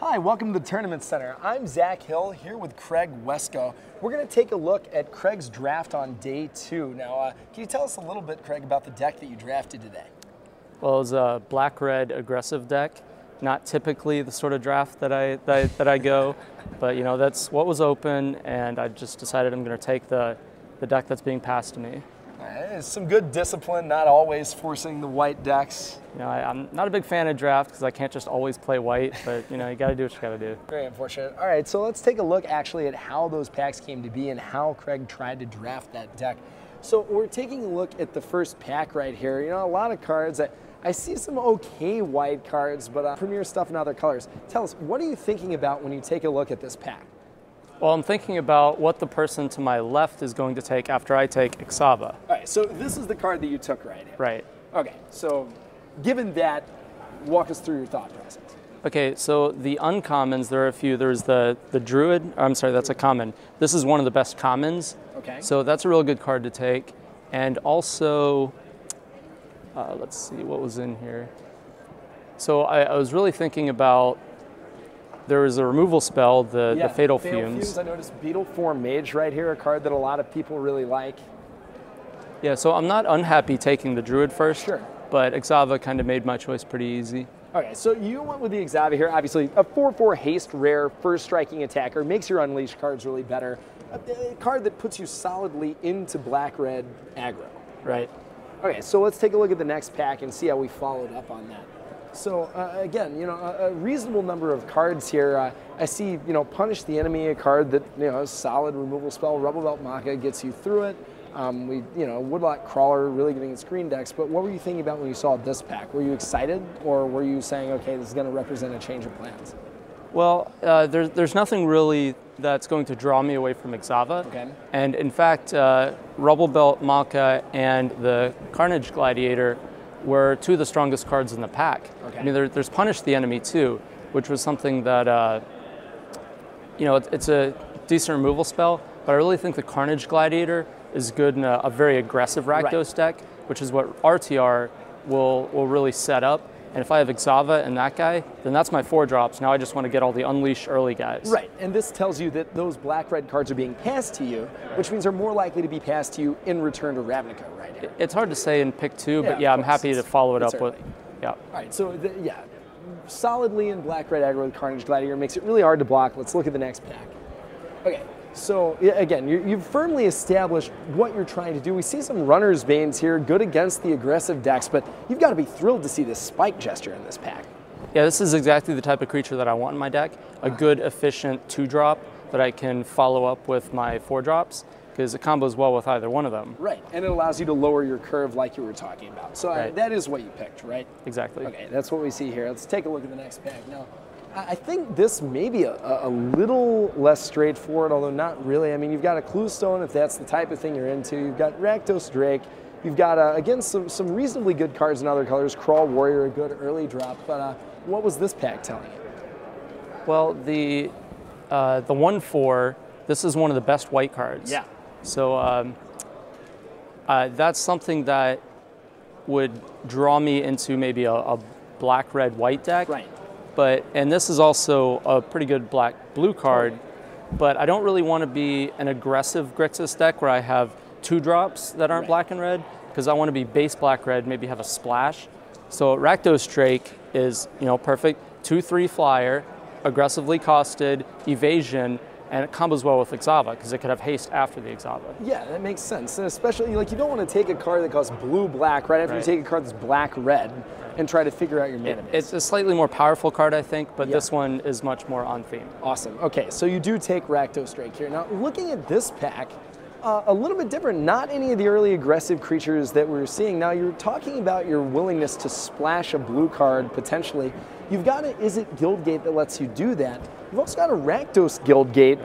Hi, welcome to the Tournament Center. I'm Zac Hill here with Craig Wescoe. We're going to take a look at Craig's draft on day 2. Now, can you tell us a little bit, Craig, about the deck that you drafted today? Well, it was a black-red aggressive deck. Not typically the sort of draft that I go, but you know that's what was open, and I just decided I'm going to take the deck that's being passed to me. It's some good discipline, not always forcing the white decks. You know, I'm not a big fan of draft because I can't just always play white, but you know, you got to do what you got to do. Very unfortunate. All right, so let's take a look actually at how those packs came to be and how Craig tried to draft that deck. So we're taking a look at the first pack right here. You know, a lot of cards. I see some okay white cards, but premier stuff in other colors. Tell us, what are you thinking about when you take a look at this pack? Well, I'm thinking about what the person to my left is going to take after I take Ixava. All right, so this is the card that you took right here. Right. Okay, so given that, walk us through your thought process. Okay, so the uncommons, there are a few. There's the Druid, I'm sorry, that's a common. This is one of the best commons. Okay. So that's a real good card to take. And also, let's see, what was in here? So I was really thinking about, there was a removal spell, the Fatal Fumes. I noticed Beetle Form Mage right here, a card that a lot of people really like. Yeah, so I'm not unhappy taking the Druid first. Sure. But Ixava kind of made my choice pretty easy. Okay, so you went with the Ixava here. Obviously, a 4/4 haste rare, first striking attacker, makes your Unleash cards really better. A card that puts you solidly into black-red aggro. Right. Okay, so let's take a look at the next pack and see how we followed up on that. So again, you know, a reasonable number of cards here. I see, you know, Punish the Enemy, a card that, you know, a solid removal spell. Rubble Belt Maka gets you through it. You know, Woodlock Crawler really getting its green decks. But what were you thinking about when you saw this pack? Were you excited, or were you saying, okay, this is going to represent a change of plans? Well, there's nothing really that's going to draw me away from Ixava. Okay. And in fact, Rubble Belt Maka and the Carnage Gladiator were two of the strongest cards in the pack. Okay. I mean, there's Punish the Enemy too, which was something that, you know, it's a decent removal spell, but I really think the Carnage Gladiator is good in a very aggressive Rakdos deck, which is what RTR will really set up. And if I have Ixava and that guy, then that's my 4-drops. Now I just want to get all the Unleash early guys. Right, and this tells you that those black-red cards are being passed to you, which means they're more likely to be passed to you in return to Ravnica right here. It's hard to say in pick 2, but yeah, I'm happy to follow it up with, yeah. All right, so yeah, solidly in black-red aggro with Carnage Gladiator makes it really hard to block. Let's look at the next pack. Okay. So again, you've firmly established what you're trying to do. We see some Runner's Banes here, good against the aggressive decks, but you've got to be thrilled to see this Spike Gesture in this pack. Yeah, this is exactly the type of creature that I want in my deck. A good, efficient 2-drop that I can follow up with my 4-drops, because it combos well with either one of them. Right, and it allows you to lower your curve like you were talking about. So that is what you picked, right? Exactly. Okay, that's what we see here. Let's take a look at the next pack. Now, I think this may be a little less straightforward, although not really. I mean, you've got a Clue Stone if that's the type of thing you're into. You've got Rakdos Drake. You've got, again, some reasonably good cards in other colors. Crawl Warrior, a good early drop. But what was this pack telling you? Well, the 1/4, this is one of the best white cards. Yeah. So that's something that would draw me into maybe a black-red-white deck. Right. And this is also a pretty good black-blue card, but I don't really want to be an aggressive Grixis deck where I have 2-drops that aren't black and red, because I want to be base black-red, maybe have a splash. So Rakdos Drake is, you know, perfect. 2/3 flyer, aggressively costed, evasion, and it combos well with Ixava because it could have haste after the Ixava. Yeah, that makes sense. And especially, like, you don't want to take a card that costs blue-black right after you take a card that's black-red and try to figure out your mana base. It's a slightly more powerful card, I think, but this one is much more on theme. Awesome. Okay, so you do take Rakdos Drake here. Now, looking at this pack, a little bit different. Not any of the early aggressive creatures that we're seeing. Now, you're talking about your willingness to splash a blue card, potentially. You've got an Is It Guildgate that lets you do that. You've also got a Rakdos Guildgate.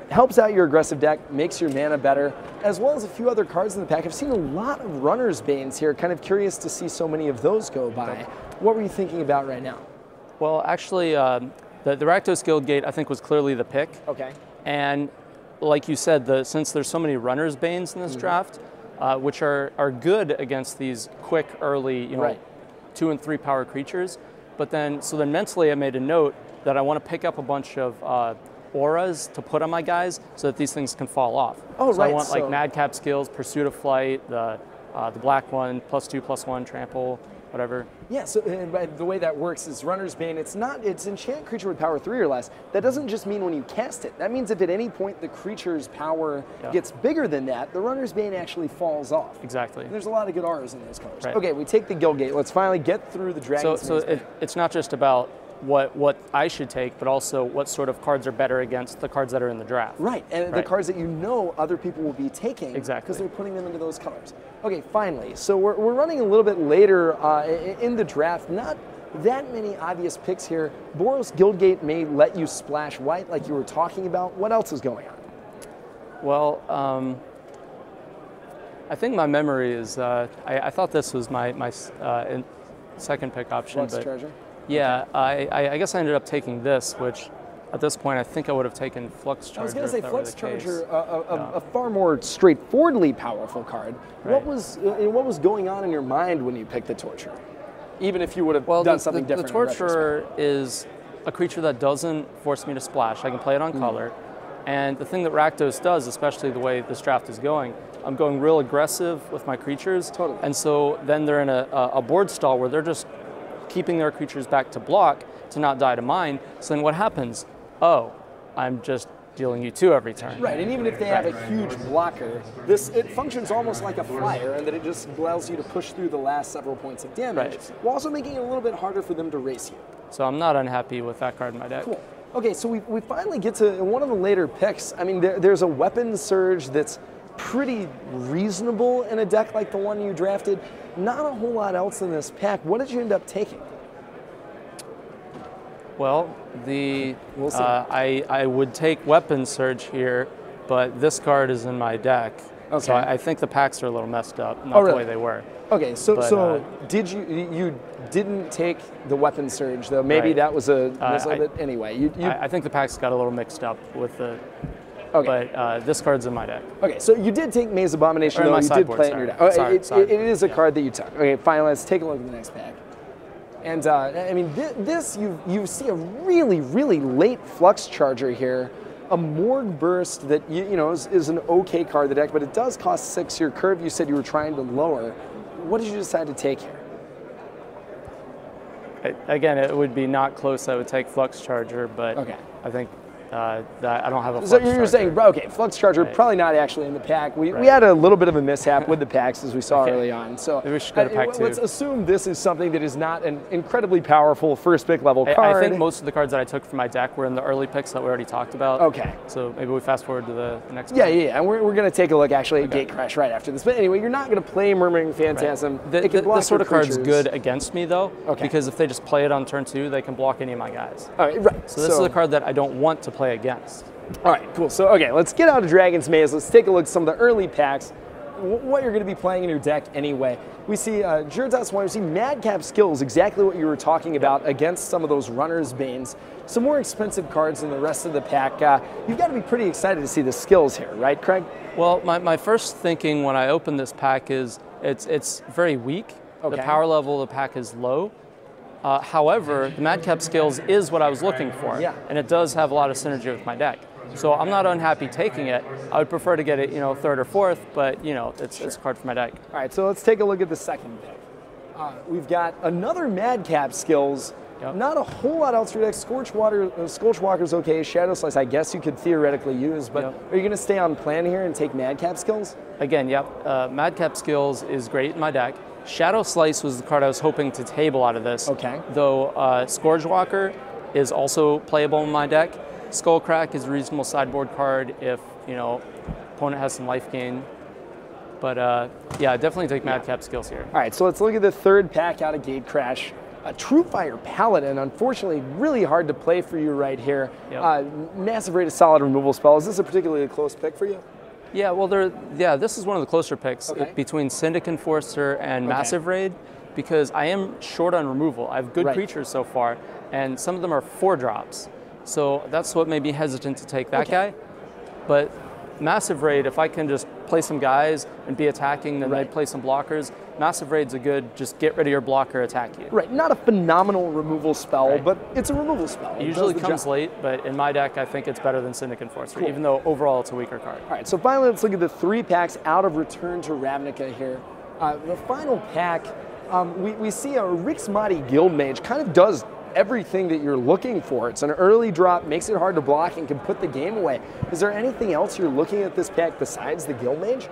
Helps out your aggressive deck, makes your mana better, as well as a few other cards in the pack. I've seen a lot of Runner's Banes here. Kind of curious to see so many of those go by. What were you thinking about right now? Well, actually, the Rakdos Guildgate, I think, was clearly the pick. Okay. And like you said, since there's so many Runner's Banes in this draft, which are good against these quick, early, 2 and 3 power creatures, but then, so then mentally I made a note, that I want to pick up a bunch of auras to put on my guys so that these things can fall off. Oh, so right. I want like Madcap Skills, Pursuit of Flight, the black one, +2/+1, Trample, whatever. Yeah, so the way that works is Runner's Bane, it's enchant creature with power 3 or less. That doesn't just mean when you cast it. That means if at any point the creature's power gets bigger than that, the Runner's Bane actually falls off. Exactly. And there's a lot of good auras in those colors. Right. Okay, we take the Guildgate. Let's finally get through the Dragon's So it's not just about what I should take, but also what sort of cards are better against the cards that are in the draft. Right, and the cards that you know other people will be taking because they're putting them into those colors. Okay, finally, so we're running a little bit later in the draft. Not that many obvious picks here. Boros Guildgate may let you splash white like you were talking about. What else is going on? Well, I think my memory is, I thought this was my second pick option. Flux Charger? Yeah, I guess I ended up taking this, which at this point I think I would have taken Flux Charger. I was going to say Flux Charger, a far more straightforwardly powerful card. Right. What was going on in your mind when you picked the Torturer? Even if you would have done something different. The Torturer is a creature that doesn't force me to splash. I can play it on color. And the thing that Rakdos does, especially the way this draft is going, I'm going real aggressive with my creatures. Totally. And so then they're in a board stall where they're just keeping their creatures back to block to not die to mine. So then what happens? Oh, I'm just dealing you 2 every turn. Right, and even if they have a huge blocker, it functions almost like a flyer, and that it just allows you to push through the last several points of damage, while also making it a little bit harder for them to race you. So I'm not unhappy with that card in my deck. Cool. Okay, so we finally get to one of the later picks. I mean, there's a weapon surge that's pretty reasonable in a deck like the one you drafted. Not a whole lot else in this pack. What did you end up taking? Well, We'll see. I would take Weapon Surge here, but this card is in my deck. Okay. So I think the packs are a little messed up, not the way they were. Okay, so did you didn't take the Weapon Surge though? Maybe that was a anyway. I think the packs got a little mixed up with the. Okay. But this card's in my deck. Okay, so you did take Maze Abomination, though. You did play it in your deck. It is a card that you took. Okay, fine, let's take a look at the next pack. And I mean, this you see a really, really late Flux Charger here. A Morgue Burst that you know is an okay card in the deck, but it does cost 6. Your curve you said you were trying to lower. What did you decide to take here? Again, it would be not close. I would take Flux Charger, but I think that I don't have a Flux Charger. You're saying, okay, Flux Charger, probably not actually in the pack. We had a little bit of a mishap with the packs as we saw early on. So maybe we should go to pack 2. Let's assume this is something that is not an incredibly powerful first pick level card. I think most of the cards that I took from my deck were in the early picks that we already talked about. Okay. So maybe we fast forward to the next Yeah, and we're going to take a look actually at Gatecrash right after this. But anyway, you're not going to play Murmuring Phantasm. This sort of card's good against me though, because if they just play it on turn 2, they can block any of my guys. Right. So this is a card that I don't want to play against. All right, cool. So, let's get out of Dragon's Maze. Let's take a look at some of the early packs, what you're going to be playing in your deck anyway. We see Jurdas 1, we see Madcap Skills, exactly what you were talking about against some of those Runner's Banes. Some more expensive cards than the rest of the pack. You've got to be pretty excited to see the skills here, right, Craig? Well, my first thinking when I opened this pack is it's very weak. The power level of the pack is low. However, the Madcap Skills is what I was looking for, and it does have a lot of synergy with my deck. So I'm not unhappy taking it. I would prefer to get it, 3rd or 4th, but it's a card for my deck. All right, so let's take a look at the second pick. We've got another Madcap Skills. Not a whole lot else for your deck. Scorchwalker's okay. Shadow Slice, I guess you could theoretically use, but are you going to stay on plan here and take Madcap Skills? Again, Madcap Skills is great in my deck. Shadow Slice was the card I was hoping to table out of this. Though Scourgewalker is also playable in my deck. Skullcrack is a reasonable sideboard card if opponent has some life gain. But definitely take Madcap Skills here. All right, so let's look at the third pack out of Gatecrash. A Truefire Paladin, unfortunately, really hard to play for you right here. Massive rate of solid removal spell. Is this a particularly close pick for you? Yeah, well, this is one of the closer picks between Syndic Enforcer and Massive Raid, because I am short on removal. I have good creatures so far, and some of them are 4-drops. So that's what made me hesitant to take that guy. But Massive Raid, if I can just play some guys and be attacking, then they play some blockers. Massive Raid's a good, just get rid of your blocker, attack you. Right, not a phenomenal removal spell, but it's a removal spell. It usually comes late, but in my deck, I think it's better than Syndic Enforcer, even though overall it's a weaker card. All right, so finally, let's look at the 3 packs out of Return to Ravnica here. The final pack, we see a Rixmati Guildmage kind of does everything that you're looking for. It's an early drop, makes it hard to block, and can put the game away. Is there anything else you're looking at this pack besides the Guildmage?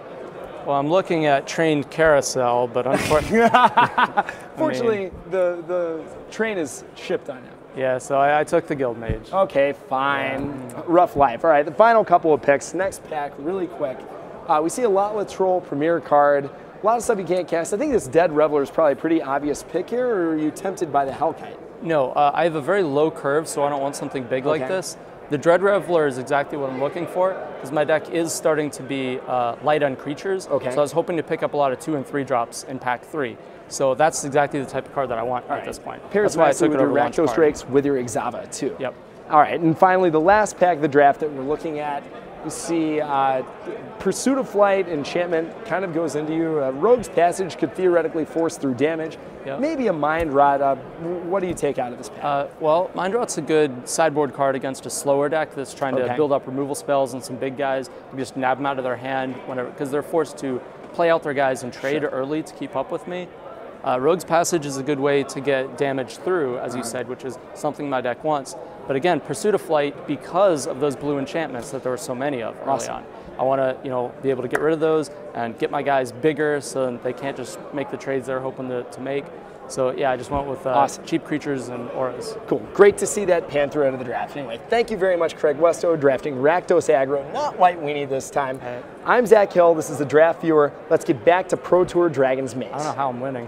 Well, I'm looking at Trained Carousel, but unfortunately, fortunately, the train is shipped on now. Yeah, so I took the Guildmage. Okay, fine. Yeah. Rough life. All right, the final couple of picks. Next pack, really quick. We see a Lotleth Troll Premier card. A lot of stuff you can't cast. I think this Dead Reveler is probably a pretty obvious pick here, or are you tempted by the Hellkite? No, I have a very low curve, so I don't want something big like this. The Dread Reveler is exactly what I'm looking for, because my deck is starting to be light on creatures. So I was hoping to pick up a lot of 2 and 3 drops in pack 3. So that's exactly the type of card that I want at this point. Pairs that's why I took with it your over Rakdos Drakes with your Exava too. Yep. All right, and finally the last pack of the draft that we're looking at, you see Pursuit of Flight, enchantment kind of goes into you. Rogue's Passage could theoretically force through damage. Maybe a Mind Rot. What do you take out of this pack? Well, Mind Rot's a good sideboard card against a slower deck that's trying to build up removal spells and some big guys. You just nab them out of their hand whenever, because they're forced to play out their guys and trade early to keep up with me. Rogue's Passage is a good way to get damage through, as you said, which is something my deck wants. But again, Pursuit of Flight, because of those blue enchantments that there were so many of early on. I want to, be able to get rid of those and get my guys bigger so that they can't just make the trades they're hoping to make. So yeah, I just went with cheap creatures and auras. Cool. Great to see that pan through out of the draft. Anyway, thank you very much, Craig Wescoe, drafting Rakdos Aggro, not White Weenie this time. I'm Zac Hill. This is the Draft Viewer. Let's get back to Pro Tour Dragon's Maze. I don't know how I'm winning.